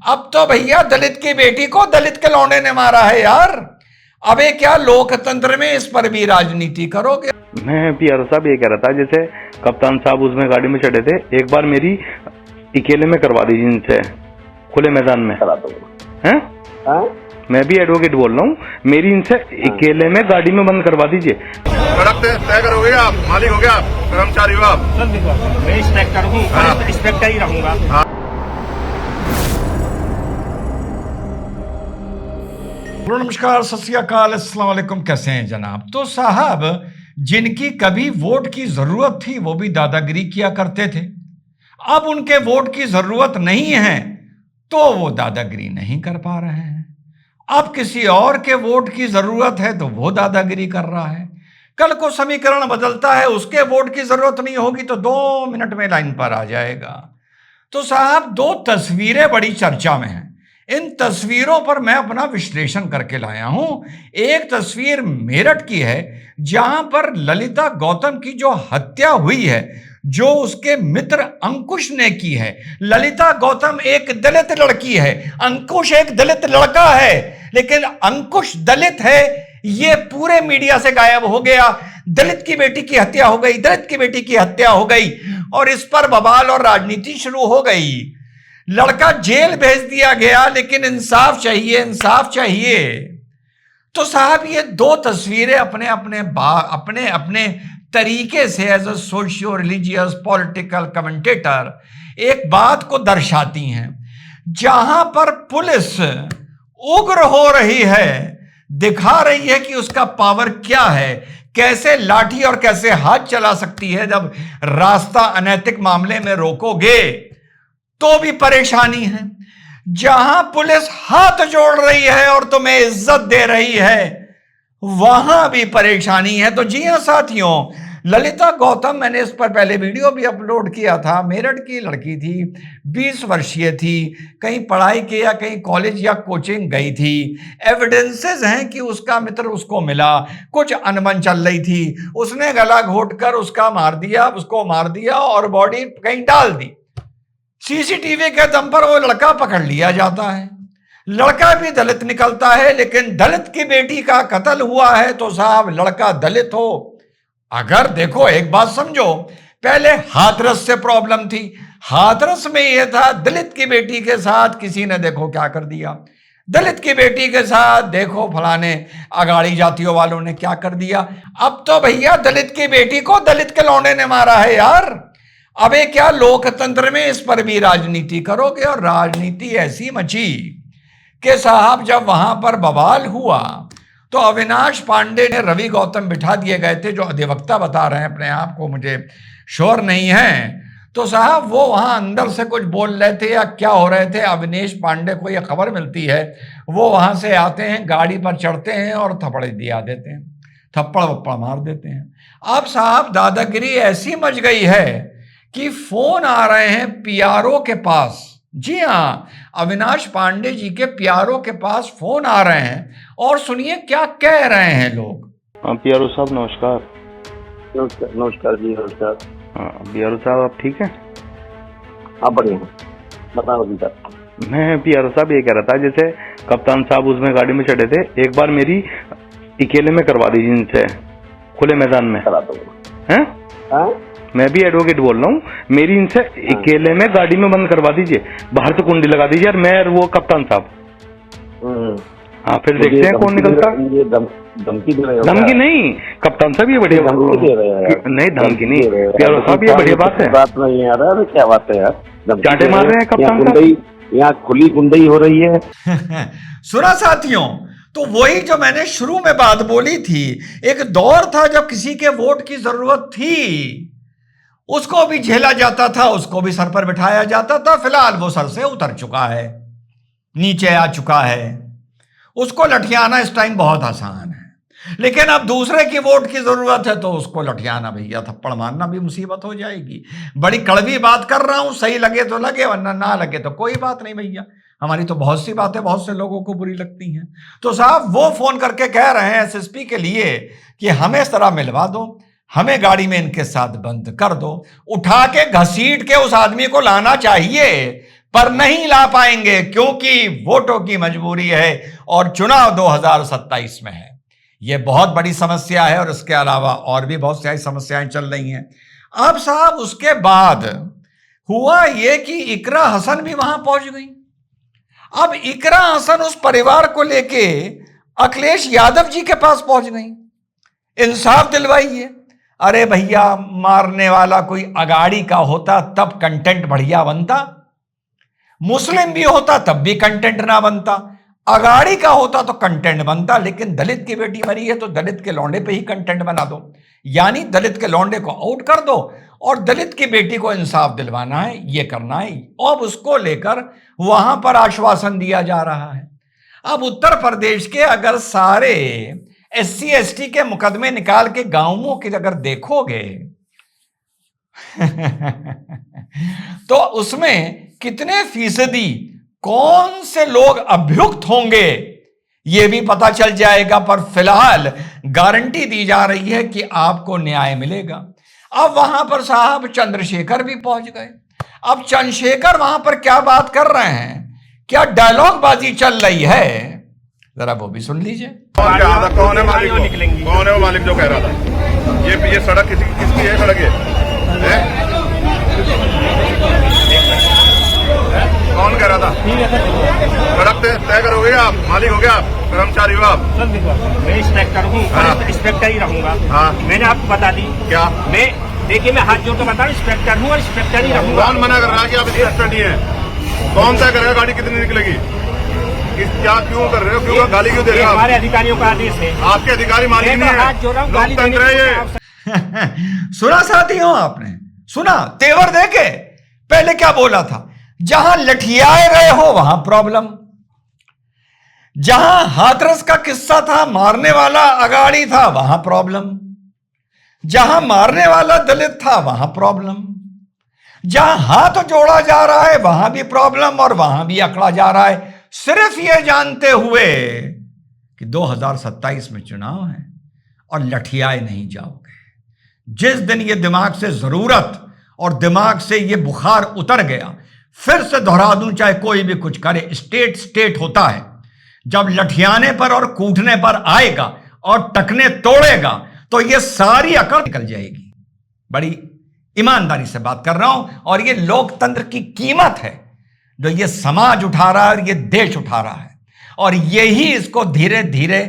अब तो भैया दलित की बेटी को दलित के लौंडे ने मारा है यार। अबे क्या लोकतंत्र में इस पर भी राजनीति करोगे? मैं पीआरओ साहब ये कह रहा था, जैसे कप्तान साहब उसमें गाड़ी में चढ़े थे, एक बार मेरी अकेले में करवा दीजिए इनसे, खुले मैदान में। हैं? मैं भी एडवोकेट बोल रहा हूँ, मेरी इनसे अकेले में गाड़ी में बंद करवा दीजिए। तय करोगे आप, मालिक हो गया, कर्मचारी हो आप। मैं इंस्पेक्टर हूँ, इंस्पेक्टर ही रहूंगा। नमस्कार, सत श्री अकाल, अस्सलाम वालेकुम। कैसे हैं जनाब? तो साहब, जिनकी कभी वोट की जरूरत थी वो भी दादागिरी किया करते थे। अब उनके वोट की जरूरत नहीं है तो वो दादागिरी नहीं कर पा रहे हैं। अब किसी और के वोट की जरूरत है तो वो दादागिरी कर रहा है। कल को समीकरण बदलता है, उसके वोट की जरूरत नहीं होगी तो 2 मिनट में लाइन पर आ जाएगा। तो साहब, 2 तस्वीरें बड़ी चर्चा में हैं। इन तस्वीरों पर मैं अपना विश्लेषण करके लाया हूं। एक तस्वीर मेरठ की है जहां पर ललिता गौतम की जो हत्या हुई है, जो उसके मित्र अंकुश ने की है। ललिता गौतम एक दलित लड़की है, अंकुश एक दलित लड़का है, लेकिन अंकुश दलित है ये पूरे मीडिया से गायब हो गया। दलित की बेटी की हत्या हो गई, दलित की बेटी की हत्या हो गई और इस पर बवाल और राजनीति शुरू हो गई। लड़का जेल भेज दिया गया, लेकिन इंसाफ चाहिए, इंसाफ चाहिए। तो साहब, ये 2 तस्वीरें अपने अपने तरीके से as a socio religious political commentator एक बात को दर्शाती हैं। जहां पर पुलिस उग्र हो रही है, दिखा रही है कि उसका पावर क्या है, कैसे लाठी और कैसे हाथ चला सकती है। जब रास्ता अनैतिक मामले में रोकोगे तो भी परेशानी है। जहां पुलिस हाथ जोड़ रही है और तुम्हें इज्जत दे रही है, वहां भी परेशानी है। तो जी हां साथियों, ललिता गौतम, मैंने इस पर पहले वीडियो भी अपलोड किया था। मेरठ की लड़की थी, 20 वर्षीय थी, कहीं पढ़ाई के या कहीं कॉलेज या कोचिंग गई थी। एविडेंसेस हैं कि उसका मित्र उसको मिला, कुछ अनबन चल रही थी, उसने गला घोटकर उसको मार दिया और बॉडी कहीं डाल दी। सीसीटीवी के दम पर वो लड़का पकड़ लिया जाता है। लड़का भी दलित निकलता है, लेकिन दलित की बेटी का कत्ल हुआ है तो साहब लड़का दलित हो। अगर देखो, एक बात समझो, पहले हाथरस से प्रॉब्लम थी। हाथरस में यह था, दलित की बेटी के साथ किसी ने देखो क्या कर दिया, दलित की बेटी के साथ देखो फलाने अगाड़ी जातियों वालों ने क्या कर दिया। अब तो भैया दलित की बेटी को दलित के लौंडे ने मारा है यार। अबे क्या लोकतंत्र में इस पर भी राजनीति करोगे? और राजनीति ऐसी मची कि साहब, जब वहां पर बवाल हुआ तो अविनाश पांडे ने रवि गौतम बिठा दिए गए थे, जो अधिवक्ता बता रहे हैं अपने आप को, मुझे श्योर नहीं है। तो साहब वो वहां अंदर से कुछ बोल रहे थे या क्या हो रहे थे। अविनाश पांडे को यह खबर मिलती है, वो वहां से आते हैं, गाड़ी पर चढ़ते हैं और थप्पड़ दिया देते हैं, थप्पड़ वप्पड़ मार देते हैं। अब साहब दादागिरी ऐसी मच गई है कि फोन आ रहे हैं पीआरओ के पास। जी हाँ, अविनाश पांडे जी के पीआरओ के पास फोन आ रहे हैं और सुनिए क्या कह रहे हैं लोग। हाँ पीआरओ साहब नमस्कार। नमस्कार जी, नमस्कार। हाँ पीआरओ साहब, आप ठीक हैं? आप बढ़िया, बताओ जी साहब। मैं पीआरओ साहब ये कह रहा था, जैसे कप्तान साहब उसमें गाड़ी में चढ़े थे, एक बार मेरी अकेले में करवा दीजिए इनसे, खुले मैदान में। करा दूंगा। हैं? मैं भी एडवोकेट बोल रहा हूँ, मेरी इनसे अकेले में गाड़ी में बंद करवा दीजिए, बाहर से कुंडी लगा दीजिए, और मैं और वो कप्तान साहब। हाँ, फिर देखते हैं कौन निकलता। ये धमकी दे रहे हो? धमकी नहीं कप्तान साहब, ये बढ़िया धमकी दे रहे हैं। नहीं धमकी नहीं पीआरओ साहब, ये बढ़िया बात है। बात नहीं आ रहा है, क्या बात है यार? चाटे मार रहे हैं कप्तान साहब, यहाँ खुली गुंडई हो रही है। सुना साथियों, तो वही जो मैंने शुरू में बात बोली थी, एक दौर था जब किसी के वोट की जरूरत थी, उसको भी झेला जाता था, उसको भी सर पर बिठाया जाता था। फिलहाल वो सर से उतर चुका है, नीचे आ चुका है, उसको लठियाना इस टाइम बहुत आसान है। लेकिन अब दूसरे की वोट की जरूरत है तो उसको लठियाना, भैया थप्पड़ मारना भी मुसीबत हो जाएगी। बड़ी कड़वी बात कर रहा हूं, सही लगे तो लगे, वरना ना लगे तो कोई बात नहीं भैया। हमारी तो बहुत सी बातें बहुत से लोगों को बुरी लगती हैं। तो साहब वो फोन करके कह रहे हैं एसएसपी के लिए कि हमें इस तरह मिलवा दो, हमें गाड़ी में इनके साथ बंद कर दो, उठा के घसीट के उस आदमी को लाना चाहिए। पर नहीं ला पाएंगे क्योंकि वोटों की मजबूरी है और चुनाव 2027 में है। यह बहुत बड़ी समस्या है और इसके अलावा और भी बहुत सारी समस्याएं चल रही हैं। अब साहब उसके बाद हुआ यह कि इकरा हसन भी वहां पहुंच गई। अब इकरा हसन उस परिवार को लेके अखिलेश यादव जी के पास पहुंच गई, इंसाफ दिलवाइए। अरे भैया, मारने वाला कोई अगाड़ी का होता तब कंटेंट बढ़िया बनता, मुस्लिम भी होता तब भी कंटेंट ना बनता, अगाड़ी का होता तो कंटेंट बनता, लेकिन दलित की बेटी मरी है तो दलित के लौंडे पे ही कंटेंट बना दो, यानी दलित के लौंडे को आउट कर दो और दलित की बेटी को इंसाफ दिलवाना है, ये करना है। अब उसको लेकर वहां पर आश्वासन दिया जा रहा है। अब उत्तर प्रदेश के अगर सारे SC ST के मुकदमे निकाल के गांवों के अगर देखोगे तो उसमें कितने फीसदी कौन से लोग अभियुक्त होंगे यह भी पता चल जाएगा। पर फिलहाल गारंटी दी जा रही है कि आपको न्याय मिलेगा। अब वहां पर साहब चंद्रशेखर भी पहुंच गए। अब चंद्रशेखर वहां पर क्या बात कर रहे हैं, क्या डायलॉग बाजी चल रही है, जरा वो भी सुन लीजिए। कौन कह रहा था? कौन है मालिक? कौन है वो मालिक जो कह रहा था ये सड़क किसकी है? सड़क है? कौन कह रहा था? सड़क तय करोगे आप? मालिक हो गया आप? कर्मचारी हो आप? मैं इंस्पेक्टर हूँ, इंस्पेक्टर ही रहूंगा। हाँ। मैंने आपको बता दी क्या? देखिए मैं हाथ जोड़ के बता रहा हूँ, इंस्पेक्टर हूँ और इंस्पेक्टर ही रहूंगा। कौन मना कर रहा है कि आप इंस्पेक्टर नहीं है? कौन तय करेगा गाड़ी कितनी निकलेगी? क्या क्यों कर रहे हो? क्यों गाली क्यों दे रहे हो? हमारे अधिकारियों का आदेश है। आपके अधिकारी मालिक नहीं है, हाथ जोड़ रहा हूँ, गाली लोकतंत्र है ये। सुना साथियों, आपने सुना तेवर देके? पहले क्या बोला था, जहां लठियाए गए हो वहां प्रॉब्लम, जहां हाथरस का किस्सा था, मारने वाला अगाड़ी था वहां प्रॉब्लम, जहां मारने वाला दलित था वहां प्रॉब्लम, जहां हाथ जोड़ा जा रहा है वहां भी प्रॉब्लम और वहां भी अकड़ा जा रहा है, सिर्फ ये जानते हुए कि 2027 में चुनाव है और लठियाए नहीं जाओगे। जिस दिन ये दिमाग से जरूरत और दिमाग से ये बुखार उतर गया, फिर से दोहरा दूं, चाहे कोई भी कुछ करे, स्टेट होता है। जब लठियाने पर और कूटने पर आएगा और टकने तोड़ेगा तो ये सारी अकड़ निकल जाएगी। बड़ी ईमानदारी से बात कर रहा हूं, और ये लोकतंत्र की कीमत है जो ये समाज उठा रहा है और ये देश उठा रहा है, और यही इसको धीरे धीरे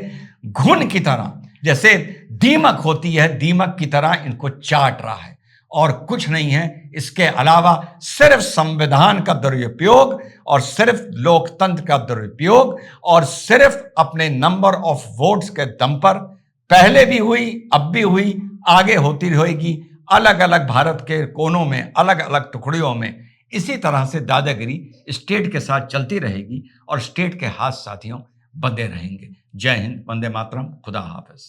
घुन की तरह, जैसे दीमक होती है, दीमक की तरह इनको चाट रहा है और कुछ नहीं है इसके अलावा सिर्फ संविधान का दुरुपयोग और सिर्फ लोकतंत्र का दुरुपयोग और सिर्फ अपने नंबर ऑफ वोट्स के दम पर, पहले भी हुई, अब भी हुई, आगे होती रहेगी। अलग अलग भारत के कोनों में, अलग अलग टुकड़ियों में इसी तरह से दादागिरी स्टेट के साथ चलती रहेगी और स्टेट के हाथ साथियों बंधे रहेंगे। जय हिंद, वंदे मातरम, खुदा हाफिज।